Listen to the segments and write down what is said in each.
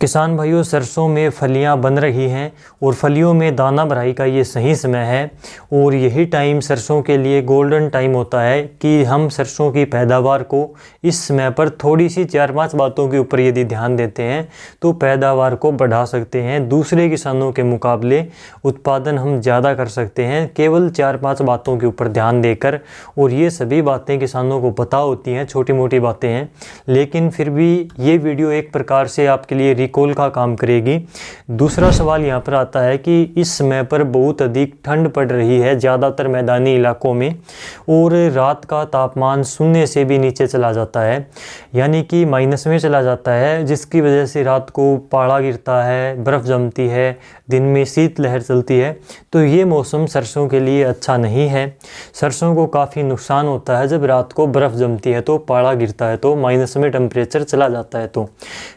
किसान भाइयों, सरसों में फलियां बन रही हैं और फलियों में दाना भराई का ये सही समय है और यही टाइम सरसों के लिए गोल्डन टाइम होता है कि हम सरसों की पैदावार को इस समय पर थोड़ी सी 4-5 बातों के ऊपर यदि ध्यान देते हैं तो पैदावार को बढ़ा सकते हैं। दूसरे किसानों के मुकाबले उत्पादन हम ज़्यादा कर सकते हैं केवल 4-5 बातों के ऊपर ध्यान देकर। और ये सभी बातें किसानों को पता होती हैं, छोटी मोटी बातें हैं, लेकिन फिर भी ये वीडियो एक प्रकार से आपके लिए रिकॉल का काम करेगी। दूसरा सवाल यहाँ पर आता है कि इस समय पर बहुत अधिक ठंड पड़ रही है ज़्यादातर मैदानी इलाकों में और रात का तापमान 0 से भी नीचे चला जाता है, यानी कि माइनस में चला जाता है, जिसकी वजह से रात को पाला गिरता है, बर्फ़ जमती है, दिन में शीत लहर चलती है। तो ये मौसम सरसों के लिए अच्छा नहीं है। सरसों को काफ़ी नुकसान होता है जब रात को बर्फ़ जमती है, तो पाला गिरता है, तो माइनस में टेम्परेचर चला जाता है। तो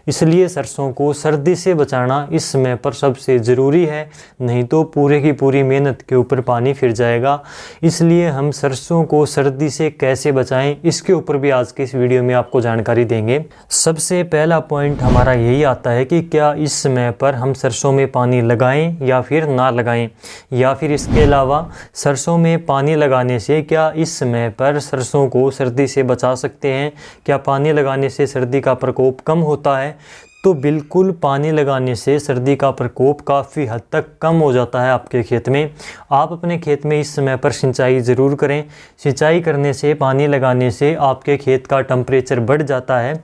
इसलिए सरसों को सर्दी से बचाना इस समय पर सबसे ज़रूरी है, नहीं तो पूरे की पूरी मेहनत के ऊपर पानी फिर जाएगा। इसलिए हम सरसों को सर्दी से कैसे बचाएं, इसके ऊपर भी आज के इस वीडियो में आपको जानकारी देंगे। सबसे पहला पॉइंट हमारा यही आता है कि क्या इस समय पर हम सरसों में पानी लगाएं या फिर ना लगाएं, या फिर इसके अलावा सरसों में पानी लगाने से क्या इस समय पर सरसों को सर्दी से बचा सकते हैं, क्या पानी लगाने से सर्दी का प्रकोप कम होता है। तो बिल्कुल पानी लगाने से सर्दी का प्रकोप काफ़ी हद तक कम हो जाता है आपके खेत में। आप अपने खेत में इस समय पर सिंचाई ज़रूर करें। सिंचाई करने से, पानी लगाने से आपके खेत का टेम्परेचर बढ़ जाता है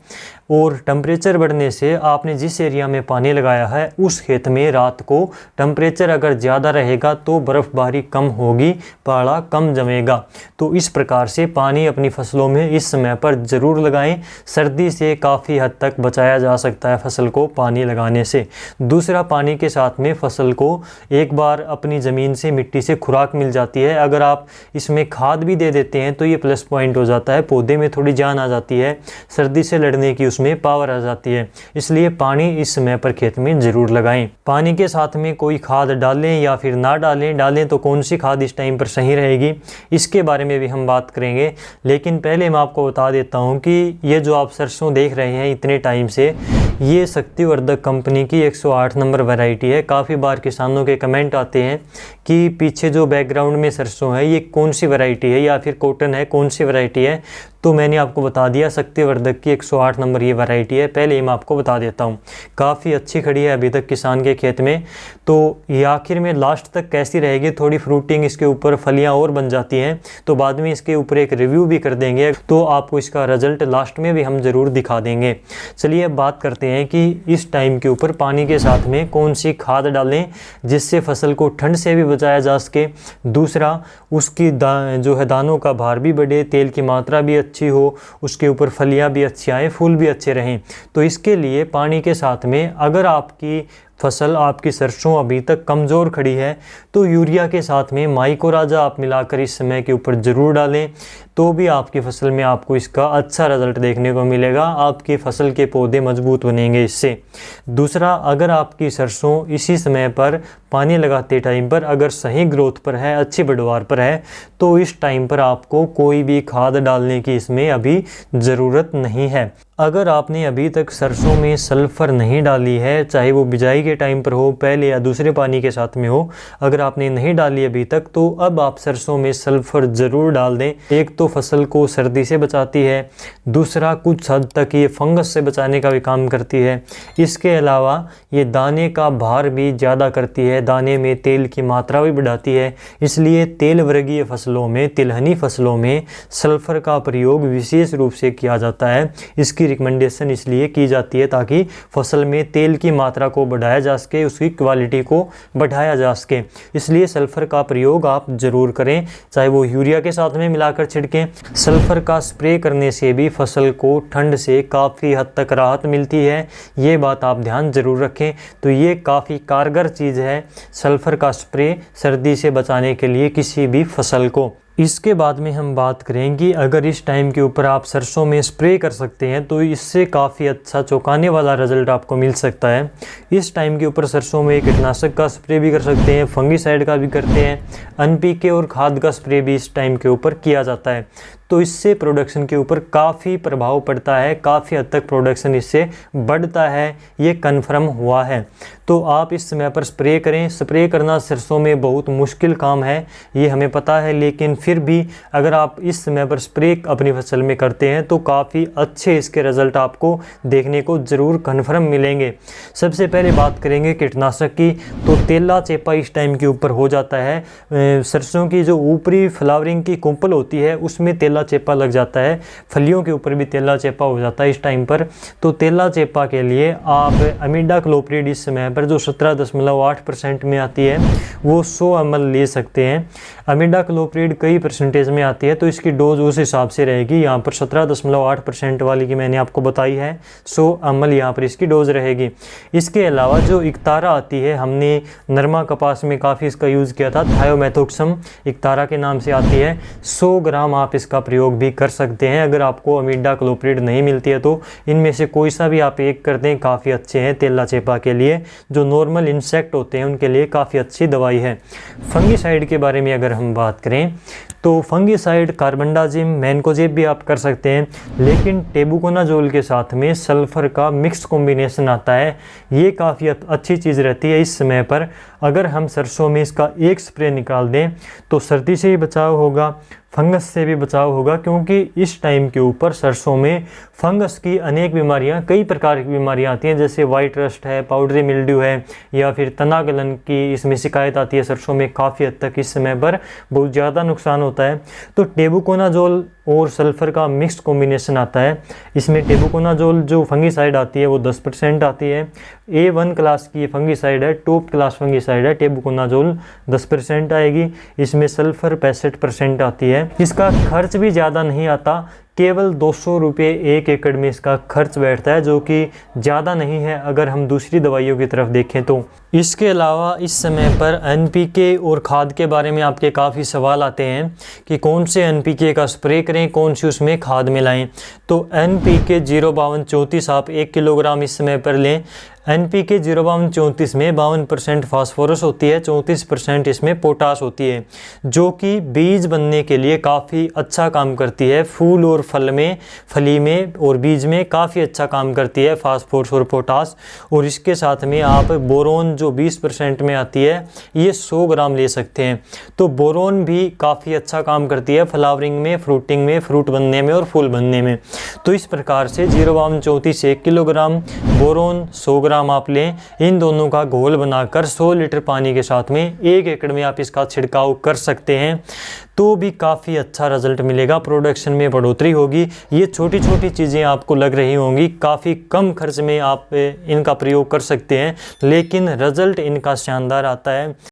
और टेम्परेचर बढ़ने से आपने जिस एरिया में पानी लगाया है उस खेत में रात को टेम्परेचर अगर ज़्यादा रहेगा तो बर्फ़बारी कम होगी, पाला कम जमेगा। तो इस प्रकार से पानी अपनी फसलों में इस समय पर ज़रूर लगाएं। सर्दी से काफ़ी हद तक बचाया जा सकता है फसल को पानी लगाने से। दूसरा, पानी के साथ में फसल को एक बार अपनी ज़मीन से, मिट्टी से खुराक मिल जाती है। अगर आप इसमें खाद भी दे देते हैं तो ये प्लस पॉइंट हो जाता है, पौधे में थोड़ी जान आ जाती है, सर्दी से लड़ने की में पावर आ जाती है। इसलिए पानी इस समय पर खेत में जरूर लगाएं। पानी के साथ में कोई खाद डालें या फिर ना डालें तो कौन सी खाद इस टाइम पर सही रहेगी, इसके बारे में भी हम बात करेंगे। लेकिन पहले मैं आपको बता देता हूं कि ये जो आप सरसों देख रहे हैं इतने टाइम से, ये शक्तिवर्धक कंपनी की 108 नंबर वैरायटी है। काफ़ी बार किसानों के कमेंट आते हैं कि पीछे जो बैकग्राउंड में सरसों है ये कौन सी वैरायटी है या फिर कॉटन है, कौन सी वैरायटी है। तो मैंने आपको बता दिया, शक्तिवर्धक की 108 नंबर ये वैरायटी है। पहले ही मैं आपको बता देता हूँ, काफ़ी अच्छी खड़ी है अभी तक किसान के खेत में। तो ये आखिर में लास्ट तक कैसी रहेगी, थोड़ी फ्रूटिंग इसके ऊपर फलियाँ और बन जाती हैं, तो बाद में इसके ऊपर एक रिव्यू भी कर देंगे, तो आपको इसका रिजल्ट लास्ट में भी हम ज़रूर दिखा देंगे। चलिए अब बात करते हैं कि इस टाइम के ऊपर पानी के साथ में कौन सी खाद डालें जिससे फसल को ठंड से भी बचाया जा सके। दूसरा, उसकी जो है दानों का भार भी बढ़े, तेल की मात्रा भी अच्छी हो, उसके ऊपर फलियां भी अच्छी आए, फूल भी अच्छे रहें। तो इसके लिए पानी के साथ में अगर आपकी फसल, आपकी सरसों अभी तक कमज़ोर खड़ी है तो यूरिया के साथ में माइकोराजा आप मिलाकर इस समय के ऊपर ज़रूर डालें, तो भी आपकी फसल में आपको इसका अच्छा रिजल्ट देखने को मिलेगा। आपकी फसल के पौधे मजबूत बनेंगे इससे। दूसरा, अगर आपकी सरसों इसी समय पर पानी लगाते टाइम पर अगर सही ग्रोथ पर है, अच्छी पैदावार पर है, तो इस टाइम पर आपको कोई भी खाद डालने की इसमें अभी ज़रूरत नहीं है। अगर आपने अभी तक सरसों में सल्फ़र नहीं डाली है, चाहे वो बिजाई के टाइम पर हो, पहले या दूसरे पानी के साथ में हो, अगर आपने नहीं डाली अभी तक, तो अब आप सरसों में सल्फ़र ज़रूर डाल दें। एक तो फसल को सर्दी से बचाती है, दूसरा कुछ हद तक ये फंगस से बचाने का भी काम करती है। इसके अलावा ये दाने का भार भी ज़्यादा करती है, दाने में तेल की मात्रा भी बढ़ाती है। इसलिए तेल वर्गीय फसलों में, तिलहनी फसलों में सल्फ़र का प्रयोग विशेष रूप से किया जाता है। इसकी रिकमेंडेशन इसलिए की जाती है ताकि फसल में तेल की मात्रा को बढ़ाया जा सके, उसकी क्वालिटी को बढ़ाया जा सके। इसलिए सल्फ़र का प्रयोग आप ज़रूर करें, चाहे वो यूरिया के साथ में मिलाकर छिड़कें। सल्फ़र का स्प्रे करने से भी फसल को ठंड से काफ़ी हद तक राहत मिलती है, ये बात आप ध्यान ज़रूर रखें। तो ये काफ़ी कारगर चीज़ है सल्फ़र का स्प्रे सर्दी से बचाने के लिए किसी भी फसल को। इसके बाद में हम बात करेंगे, अगर इस टाइम के ऊपर आप सरसों में स्प्रे कर सकते हैं तो इससे काफ़ी अच्छा चौंकाने वाला रिजल्ट आपको मिल सकता है। इस टाइम के ऊपर सरसों में कीटनाशक का स्प्रे भी कर सकते हैं, फंगिसाइड का भी करते हैं, NPK और खाद का स्प्रे भी इस टाइम के ऊपर किया जाता है। तो इससे प्रोडक्शन के ऊपर काफ़ी प्रभाव पड़ता है, काफ़ी हद तक प्रोडक्शन इससे बढ़ता है, ये कन्फर्म हुआ है। तो आप इस समय पर स्प्रे करें। स्प्रे करना सरसों में बहुत मुश्किल काम है, ये हमें पता है, लेकिन फिर भी अगर आप इस समय पर स्प्रे अपनी फसल में करते हैं तो काफ़ी अच्छे इसके रिज़ल्ट आपको देखने को ज़रूर कन्फर्म मिलेंगे। सबसे पहले बात करेंगे कीटनाशक की, तो तेला चेपा इस टाइम के ऊपर हो जाता है। सरसों की जो ऊपरी फ्लावरिंग की कुंपल होती है उसमें तेला चेपा लग जाता है, फलियों के ऊपर भी तेला चेपा हो जाता है इस टाइम पर। तो तेला चेपा के लिए आप इमिडाक्लोप्रिड इस समय पर जो 17.8% में आती है वो 100 ml ले सकते हैं। इमिडाक्लोप्रिड कई परसेंटेज में आती है तो इसकी डोज उस हिसाब से रहेगी। यहाँ पर 17.8% वाली की मैंने आपको बताई है, 100 ml यहाँ पर इसकी डोज रहेगी। इसके अलावा जो इक्तारा आती है, हमने नरमा कपास में काफ़ी इसका यूज़ किया था, थायोमेथोक्सम इक्तारा के नाम से आती है, 100 ग्राम आप इसका प्रयोग भी कर सकते हैं। अगर आपको इमिडाक्लोप्रिड नहीं मिलती है तो इनमें से कोई सा भी आप एक कर दें, काफ़ी अच्छे हैं तेला चेपा के लिए। जो नॉर्मल इंसेक्ट होते हैं उनके लिए काफ़ी अच्छी दवाई है। फंगीसाइड के बारे में अगर हम बात करें तो फंगीसाइड कार्बेंडाजिम, मैनकोजेब भी आप कर सकते हैं, लेकिन टेबुकोनाजोल के साथ में सल्फ़र का मिक्स कॉम्बिनेशन आता है, ये काफ़ी अच्छी चीज़ रहती है इस समय पर। अगर हम सरसों में इसका एक स्प्रे निकाल दें तो सर्दी से भी बचाव होगा, फंगस से भी बचाव होगा, क्योंकि इस टाइम के ऊपर सरसों में फंगस की अनेक बीमारियां, कई प्रकार की बीमारियां आती हैं, जैसे वाइट रस्ट है, पाउडरी मिल्ड्यू है, या फिर तना गलन की इसमें शिकायत आती है सरसों में। काफ़ी हद तक इस समय पर बहुत ज़्यादा नुकसान होता है। तो टेबुकोनाजोल और सल्फ़र का मिक्स्ड कॉम्बिनेशन आता है। इसमें टेबुकोनाजोल जो फंगीसाइड आती है वो 10% आती है। A1 क्लास की फंगीसाइड है, टॉप क्लास फंगीसाइड है, टेबुकोनाजोल 10% आएगी। इसमें सल्फ़र 65% आती है। इसका खर्च भी ज़्यादा नहीं आता, केवल 200 रुपये 1 एकड़ में इसका खर्च बैठता है, जो कि ज़्यादा नहीं है अगर हम दूसरी दवाइयों की तरफ देखें तो। इसके अलावा इस समय पर NPK और खाद के बारे में आपके काफ़ी सवाल आते हैं कि कौन से NPK का स्प्रे करें, कौन सी उसमें खाद मिलाएं। तो NPK 05234 आप 1 किलोग्राम इस समय पर लें। NPK 05234 में 52% फास्फोरस होती है, 34% इसमें पोटास होती है, जो कि बीज बनने के लिए काफ़ी अच्छा काम करती है। फूल और फली में और बीज में काफ़ी अच्छा काम करती है फास्फोरस और पोटास। और इसके साथ में आप बोरोन जो 20% में आती है, ये 100 ग्राम ले सकते हैं। तो बोरोन भी काफ़ी अच्छा काम करती है फ्लावरिंग में, फ्रूटिंग में, फ्रूट बनने में और फूल बनने में। तो इस प्रकार से 05234 1 किलोग्राम, बोरोन 100 ग्राम आप लें। इन दोनों का घोल बनाकर 100 लीटर पानी के साथ में 1 एकड़ में आप इसका छिड़काव कर सकते हैं, तो भी काफ़ी अच्छा रिजल्ट मिलेगा, प्रोडक्शन में बढ़ोतरी होगी। ये छोटी छोटी चीज़ें आपको लग रही होंगी, काफ़ी कम खर्च में आप इनका प्रयोग कर सकते हैं, लेकिन रिजल्ट इनका शानदार आता है।